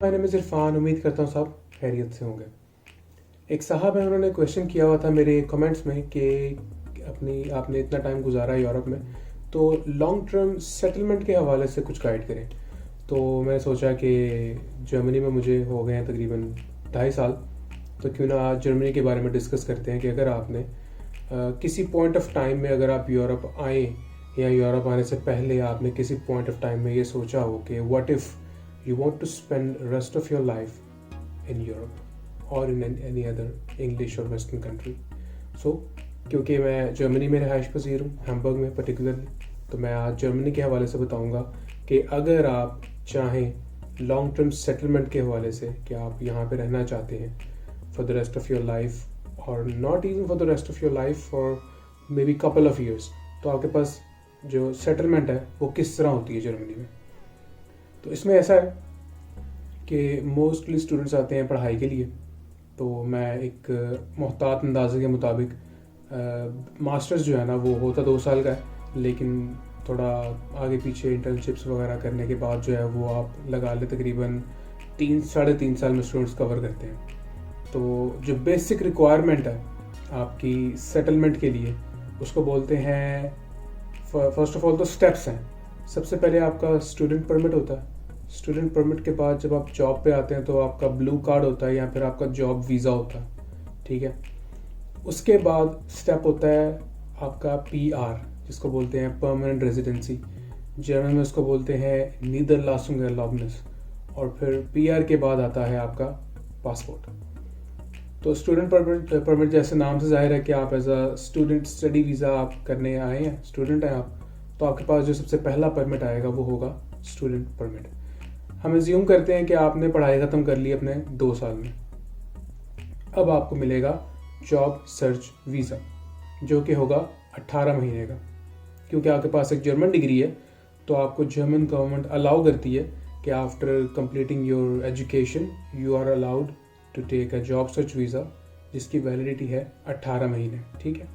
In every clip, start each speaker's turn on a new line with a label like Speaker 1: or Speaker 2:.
Speaker 1: My name is Irfan. उम्मीद करता हूँ सब खैरियत से होंगे। एक साहब हैं, उन्होंने क्वेश्चन किया हुआ था मेरे कमेंट्स में कि अपनी आपने इतना टाइम गुजारा यूरोप में, तो लॉन्ग टर्म सेटलमेंट के हवाले से कुछ गाइड करें। तो मैंने सोचा कि जर्मनी में मुझे हो गए हैं तकरीबन 2.5 साल, तो क्यों ना आज जर्मनी के बारे में डिस्कस करते हैं कि अगर आपने किसी पॉइंट ऑफ टाइम में अगर आप यूरोप आए या यूरोप आने से पहले आपने किसी पॉइंट ऑफ टाइम में ये सोचा हो कि what if you want to spend rest of your life in Europe or in any other English or Western country. So क्योंकि मैं जर्मनी में रहायश पजीर हूँ, हैम्बर्ग में पर्टिकुलरली, तो मैं आज जर्मनी के हवाले से बताऊँगा कि अगर आप चाहें लॉन्ग टर्म सेटलमेंट के हवाले से कि आप यहाँ पे रहना चाहते हैं for the rest of your life और not even for the rest of your life for maybe couple of years, तो आपके पास जो सेटलमेंट है वो किस तरह होती है जर्मनी में। तो इसमें ऐसा है कि मोस्टली स्टूडेंट्स आते हैं पढ़ाई के लिए, तो मैं एक मोहतात अंदाजे के मुताबिक मास्टर्स जो है ना वो होता 2 साल का है, लेकिन थोड़ा आगे पीछे इंटर्नशिप्स वगैरह करने के बाद जो है वो आप लगा ले तकरीबन 3-3.5 साल में स्टूडेंट्स कवर करते हैं। तो जो बेसिक रिक्वायरमेंट है आपकी सेटलमेंट के लिए उसको बोलते हैं, फर्स्ट ऑफ ऑल तो स्टेप्स हैं। सबसे पहले आपका स्टूडेंट परमिट होता है। स्टूडेंट परमिट के बाद जब आप जॉब पे आते हैं तो आपका ब्लू कार्ड होता है या फिर आपका जॉब वीज़ा होता है, ठीक है। उसके बाद स्टेप होता है आपका पीआर, जिसको बोलते हैं परमानेंट रेजिडेंसी, जर्मन में उसको बोलते हैं नीदरलासुंगेरलाubnis, और फिर पीआर के बाद आता है आपका पासपोर्ट। तो स्टूडेंट परमिट जैसे नाम से जाहिर है कि आप as a student study visa आप करने आए हैं, स्टूडेंट हैं आप, तो आपके पास जो सबसे पहला परमिट आएगा वो होगा स्टूडेंट परमिट। हम एज्यूम करते हैं कि आपने पढ़ाई ख़त्म कर ली अपने 2 साल में। अब आपको मिलेगा जॉब सर्च वीज़ा जो कि होगा 18 महीने का। क्योंकि आपके पास एक जर्मन डिग्री है तो आपको जर्मन गवर्नमेंट अलाउ करती है कि after completing your education you are allowed to take a job search visa जिसकी वैलिडिटी है 18 महीने, ठीक है।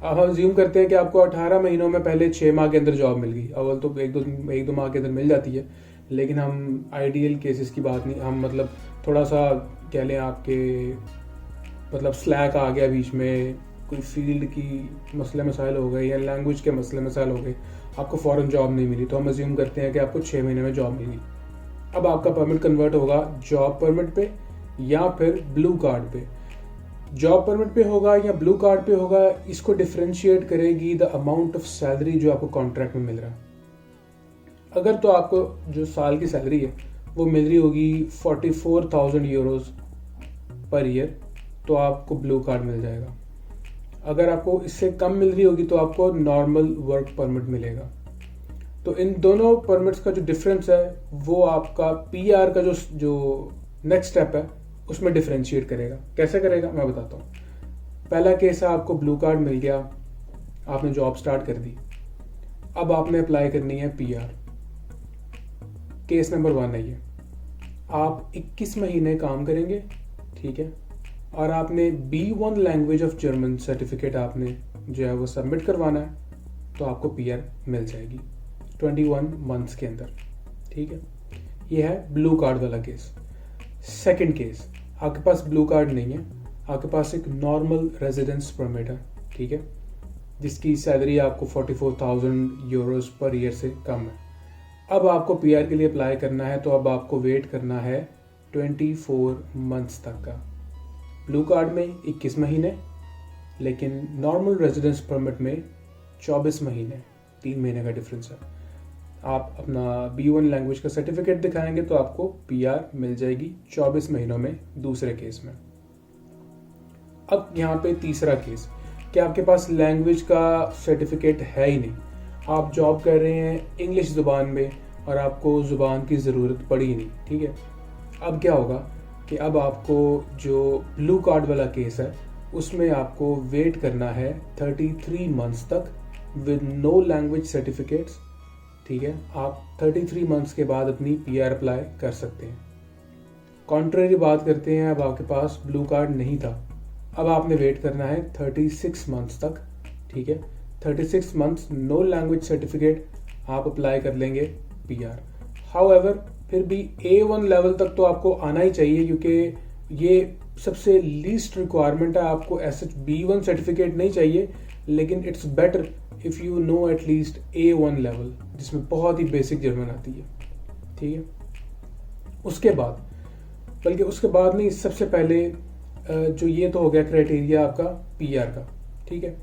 Speaker 1: अब हम ज्यूम करते हैं कि आपको 18 महीनों में पहले 6 माह के अंदर जॉब मिल गई। अव्वल तो एक दो माह के अंदर मिल जाती है, लेकिन हम आइडियल केसेस की बात नहीं, हम मतलब थोड़ा सा कह लें आपके मतलब स्लैक आ गया बीच में, कोई फील्ड की मसले मसाइल हो गए या लैंग्वेज के मसले मसाइल हो गए, आपको फ़ौरन जॉब नहीं मिली, तो हम अज्यूम करते हैं कि आपको 6 महीने में जॉब मिल गई। अब आपका परमिट कन्वर्ट होगा जॉब परमिट पे या फिर ब्लू कार्ड पे। जॉब परमिट पे होगा या ब्लू कार्ड पे होगा, इसको डिफ्रेंशिएट करेगी द अमाउंट ऑफ सैलरी जो आपको कॉन्ट्रैक्ट में मिल रहा है। अगर तो आपको जो साल की सैलरी है वो मिल रही होगी 44,000 यूरोज पर ईयर, तो आपको ब्लू कार्ड मिल जाएगा। अगर आपको इससे कम मिल रही होगी तो आपको नॉर्मल वर्क परमिट मिलेगा। तो इन दोनों परमिट्स का जो डिफरेंस है वो आपका पीआर का जो नेक्स्ट स्टेप है उसमें डिफ्रेंशिएट करेगा। कैसे करेगा मैं बताता हूँ। पहला केस है आपको ब्लू कार्ड मिल गया, आपने जॉब स्टार्ट कर दी, अब आपने अप्लाई करनी है पीआर। केस नंबर 1 है ये, आप 21 महीने काम करेंगे, ठीक है, और आपने B1 language of German certificate आपने जो है वो सबमिट करवाना है, तो आपको पीआर मिल जाएगी 21 मंथ्स के अंदर, ठीक है। ये है ब्लू कार्ड वाला केस। सेकंड केस, आपके पास ब्लू कार्ड नहीं है, आपके पास एक नॉर्मल रेजिडेंस परमिट है, ठीक है, जिसकी सैलरी आपको 44,000 यूरोज पर ईयर से कम है। अब आपको पीआर के लिए अप्लाई करना है, तो अब आपको वेट करना है 24 मंथ्स तक का। ब्लू कार्ड में 21 महीने, लेकिन नॉर्मल रेजिडेंस परमिट में 24 महीने, 3 महीने का डिफरेंस है। आप अपना B1 लैंग्वेज का सर्टिफिकेट दिखाएंगे तो आपको पीआर मिल जाएगी 24 महीनों में दूसरे केस में। अब यहाँ पे तीसरा केस कि आपके पास लैंग्वेज का सर्टिफिकेट है ही नहीं, आप जॉब कर रहे हैं इंग्लिश ज़ुबान में और आपको ज़ुबान की ज़रूरत पड़ी ही नहीं, ठीक है। अब क्या होगा कि अब आपको जो ब्लू कार्ड वाला केस है उसमें आपको वेट करना है 33 मंथ्स तक विद नो लैंग्वेज सर्टिफिकेट्स, ठीक है। आप 33 मंथ्स के बाद अपनी पीआर अप्लाई कर सकते हैं। कॉन्ट्रेरी बात करते हैं, अब आपके पास ब्लू कार्ड नहीं था, अब आपने वेट करना है 36 मंथ्स तक, ठीक है। 36 मंथ्स नो लैंग्वेज सर्टिफिकेट, आप अप्लाई कर लेंगे पीआर। हाउएवर फिर भी A1 लेवल तक तो आपको आना ही चाहिए, क्योंकि ये सबसे लीस्ट रिक्वायरमेंट है। आपको ऐसे B1 सर्टिफिकेट नहीं चाहिए, लेकिन it's better if you know at least A1 level, जिसमें बहुत ही बेसिक जर्मन आती है। ठीक है, उसके बाद, बल्कि उसके बाद नहीं, सबसे पहले जो ये तो हो गया क्राइटेरिया आपका PR का। ठीक है,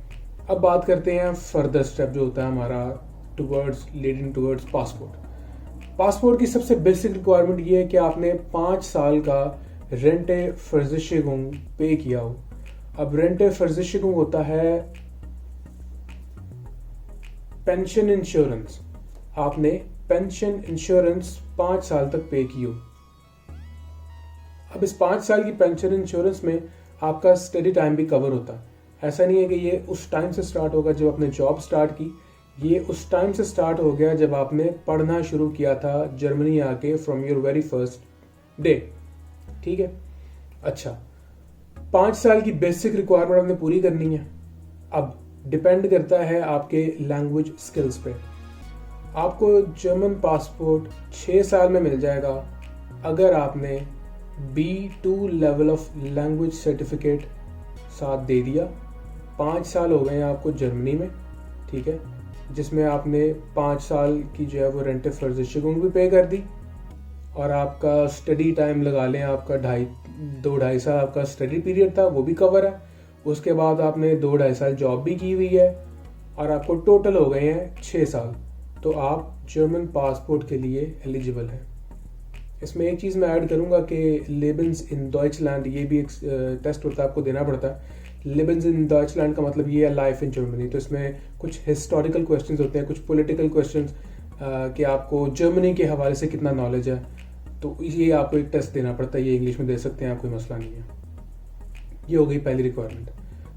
Speaker 1: अब बात करते हैं फर्दर स्टेप जो होता है हमारा लीडिंग टूवर्ड्स पासपोर्ट। पासपोर्ट की सबसे बेसिक रिक्वायरमेंट ये है कि आपने 5 साल का रेंटे versicherung पे किया हो। अब रेंटे versicherung होता है पेंशन इंश्योरेंस। आपने पेंशन इंश्योरेंस 5 साल तक पे की हो। अब इस 5 साल की पेंशन इंश्योरेंस में आपका स्टडी टाइम भी कवर होता है। ऐसा नहीं है कि ये उस टाइम से स्टार्ट होगा जब आपने जॉब स्टार्ट की, ये उस टाइम से स्टार्ट हो गया जब आपने पढ़ना शुरू किया था जर्मनी आके, from your very first day. ठीक है, अच्छा, 5 साल की बेसिक रिक्वायरमेंट आपने पूरी करनी है। अब डिपेंड करता है आपके लैंग्वेज स्किल्स पे। आपको जर्मन पासपोर्ट 6 साल में मिल जाएगा अगर आपने B2 level of language certificate साथ दे दिया। 5 साल हो गए हैं आपको जर्मनी में, ठीक है, जिसमें आपने 5 साल की जो है वो रेंटे versicherung भी पे कर दी, और आपका स्टडी टाइम लगा लें, आपका 2-2.5 साल आपका स्टडी पीरियड था, वो भी कवर है। उसके बाद आपने 2-2.5 साल जॉब भी की हुई है, और आपको टोटल हो गए हैं 6 साल। तो आप जर्मन पासपोर्ट के लिए एलिजिबल हैं। इसमें एक चीज़ मैं ऐड करूंगा कि लेबन्स इन डॉइचलैंड, ये भी एक टेस्ट होता है, आपको देना पड़ता है। लेबन्स इन डॉइचलैंड का मतलब ये है लाइफ इन जर्मनी। तो इसमें कुछ हिस्टोरिकल क्वेश्चंस होते हैं, कुछ पॉलिटिकल क्वेश्चंस, कि आपको जर्मनी के हवाले से कितना नॉलेज है, तो ये आपको एक टेस्ट देना पड़ता है। ये इंग्लिश में दे सकते हैं आप, कोई मसला नहीं है। ये हो गई पहली रिक्वायरमेंट,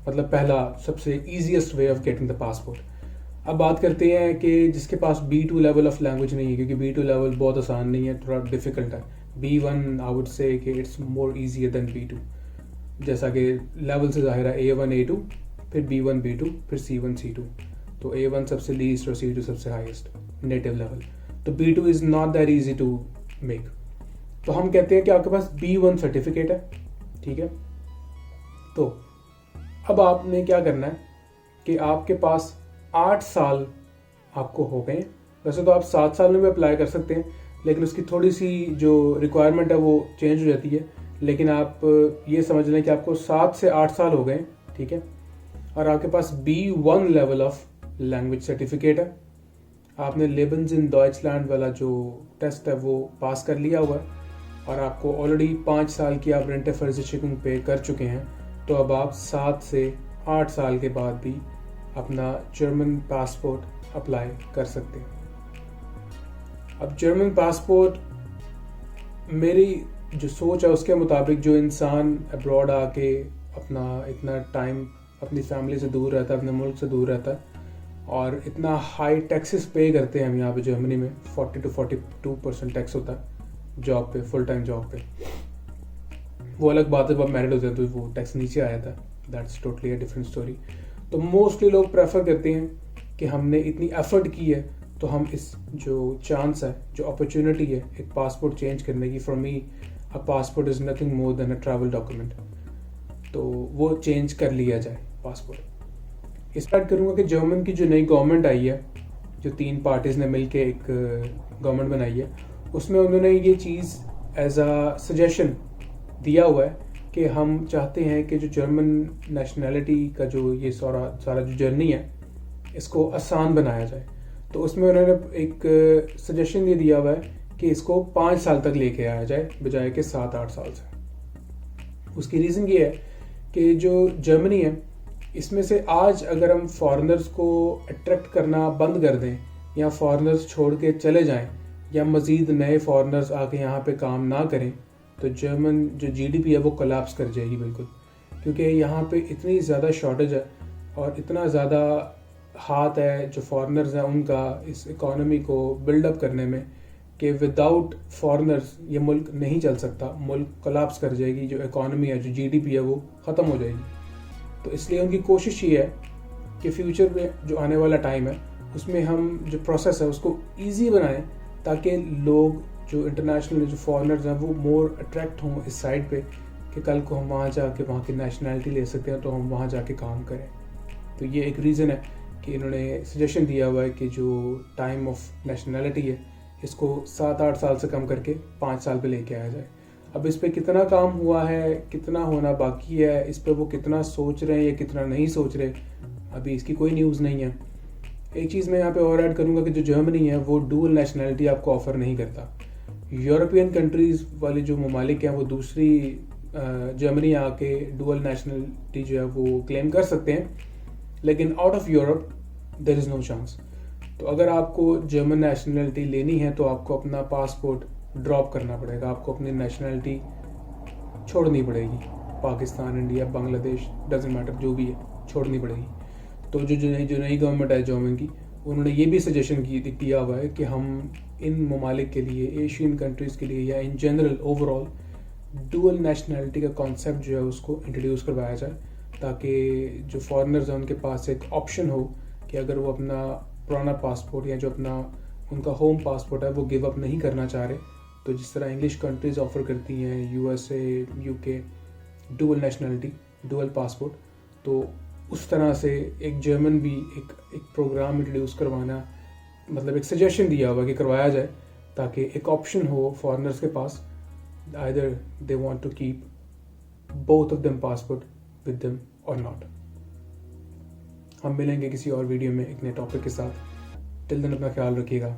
Speaker 1: मतलब पहला सबसे easiest way of getting the passport. अब बात करते हैं कि जिसके पास B2 लेवल ऑफ लैंग्वेज नहीं है, क्योंकि B2 लेवल बहुत आसान नहीं है, थोड़ा डिफिकल्ट है। B1 आई वुड से कि it's more easier than B2। जैसा कि लेवल से जाहिर है A1 A2, फिर B1 B2, फिर C1 C2। तो A1 सबसे लीस्ट और C2 सबसे हाईएस्ट नेटिव लेवल। तो B2 is not that easy to make. तो हम कहते हैं कि आपके पास B1 सर्टिफिकेट है, ठीक है। तो अब आपने क्या करना है कि आपके पास 8 साल आपको हो गए। वैसे तो आप 7 साल में भी अप्लाई कर सकते हैं, लेकिन उसकी थोड़ी सी जो रिक्वायरमेंट है वो चेंज हो जाती है। लेकिन आप ये समझ लें कि आपको 7 से 8 साल हो गए, ठीक है, और आपके पास B1 level of language certificate है। आपने लेबन्स इन डॉइचलैंड वाला जो टेस्ट है वो पास कर लिया हुआ है, और आपको ऑलरेडी 5 साल की आप रेंटे versicherung पे कर चुके हैं। तो अब आप 7 से 8 साल के बाद भी अपना जर्मन पासपोर्ट अप्लाई कर सकते हैं। अब जर्मन पासपोर्ट, मेरी जो सोच है उसके मुताबिक, जो इंसान अब्रॉड आके अपना इतना टाइम अपनी फैमिली से दूर रहता है, अपने मुल्क से दूर रहता है, और इतना हाई टैक्सेस पे करते हैं हम यहाँ पे जर्मनी में, 40 to 42% टैक्स होता है जॉब पे, फुल टाइम जॉब पे। वो अलग बात है, जब आप मैरिड होते हैं तो वो टैक्स नीचे आया था, that's totally a different story. तो मोस्टली लोग प्रेफर करते हैं कि हमने इतनी एफर्ट की है, तो हम इस जो चांस है, जो अपॉर्चुनिटी है एक पासपोर्ट चेंज करने की, for me a passport is nothing more than a travel document, तो वो चेंज कर लिया जाए पासपोर्ट। स्टार्ट करूँगा कि जर्मन की जो नई गवर्नमेंट आई है, जो 3 पार्टीज़ ने मिल के एक गवर्नमेंट बनाई है, उसमें उन्होंने ये चीज़ एज अ सजेशन दिया हुआ है कि हम चाहते हैं कि जो जर्मन नेशनैलिटी का जो ये सारा जो जर्नी है, इसको आसान बनाया जाए। तो उसमें उन्होंने एक सजेशन ये दिया हुआ है कि इसको 5 साल तक लेके आया जाए, बजाय के 7-8 साल से। उसकी रीज़न ये है कि जो जर्मनी है, इसमें से आज अगर हम फॉरेनर्स को अट्रैक्ट करना बंद कर दें, या फॉरेनर्स छोड़ के चले जाएं, या मज़ीद नए फॉरेनर्स आके यहाँ पे काम ना करें, तो जर्मन जो GDP है वो कोलैप्स कर जाएगी बिल्कुल। क्योंकि यहाँ पे इतनी ज़्यादा शॉर्टेज है और इतना ज़्यादा हाथ है जो फॉरेनर्स हैं उनका इस इकोनॉमी को बिल्डअप करने में, कि विदाउट फॉरेनर्स ये मुल्क नहीं चल सकता, मुल्क कोलैप्स कर जाएगी। जो इकोनॉमी है, जो GDP है, वो ख़त्म हो जाएगी। तो इसलिए उनकी कोशिश ये है कि फ्यूचर में जो आने वाला टाइम है उसमें हम जो प्रोसेस है उसको ईजी बनाएं, ताकि लोग जो इंटरनेशनल जो फॉरेनर्स हैं वो मोर अट्रैक्ट हों इस साइड पे कि कल को हम वहाँ जाके वहाँ की नेशनैलिटी ले सकते हैं, तो हम वहाँ जाके काम करें। तो ये एक रीज़न है कि इन्होंने सजेशन दिया हुआ है कि जो टाइम ऑफ नेशनैलिटी है इसको 7-8 साल से कम करके 5 साल पे लेके आया जाए। अब इस पे कितना काम हुआ है, कितना होना बाकी है, इस पे वो कितना सोच रहे हैं या कितना नहीं सोच रहे, अभी इसकी कोई न्यूज़ नहीं है। एक चीज़ मैं यहाँ पे और ऐड करूँगा कि जो जर्मनी है वो डुअल नेशनैलिटी आपको ऑफ़र नहीं करता। यूरोपियन कंट्रीज़ वाले जो ममालिक हैं वो दूसरी जर्मनी आके डुअल नेशनलिटी जो है वो क्लेम कर सकते हैं, लेकिन out of Europe there is no chance. तो अगर आपको जर्मन नेशनलिटी लेनी है तो आपको अपना पासपोर्ट ड्रॉप करना पड़ेगा, आपको अपनी नेशनलिटी छोड़नी पड़ेगी। Pakistan, India, Bangladesh, doesn't matter, जो भी है, छोड़नी पड़ेगी। तो जो नई गवर्नमेंट है जर्मन की, उन्होंने ये भी सजेशन किया हुआ है कि हम इन ममालिक के लिए, एशियन कंट्रीज़ के लिए या in general overall dual nationality का कॉन्सेप्ट जो है उसको इंट्रोड्यूस करवाया जाए, ताकि जो फॉरेनर्स हैं उनके पास एक ऑप्शन हो कि अगर वो अपना पुराना पासपोर्ट या जो अपना उनका होम पासपोर्ट है वो गिव अप नहीं करना चाह रहे, तो जिस तरह इंग्लिश कंट्रीज़ ऑफ़र करती हैं, USA, UK, dual nationality, dual passport, तो उस तरह से एक जर्मन भी एक प्रोग्राम इंट्रोड्यूस करवाना, मतलब एक सजेशन दिया हुआ कि करवाया जाए, ताकि एक ऑप्शन हो फॉरेनर्स के पास, either they want to keep both of them passport with them और नॉट। हम मिलेंगे किसी और वीडियो में एक नए टॉपिक के साथ। टिल देन अपना ख्याल रखिएगा।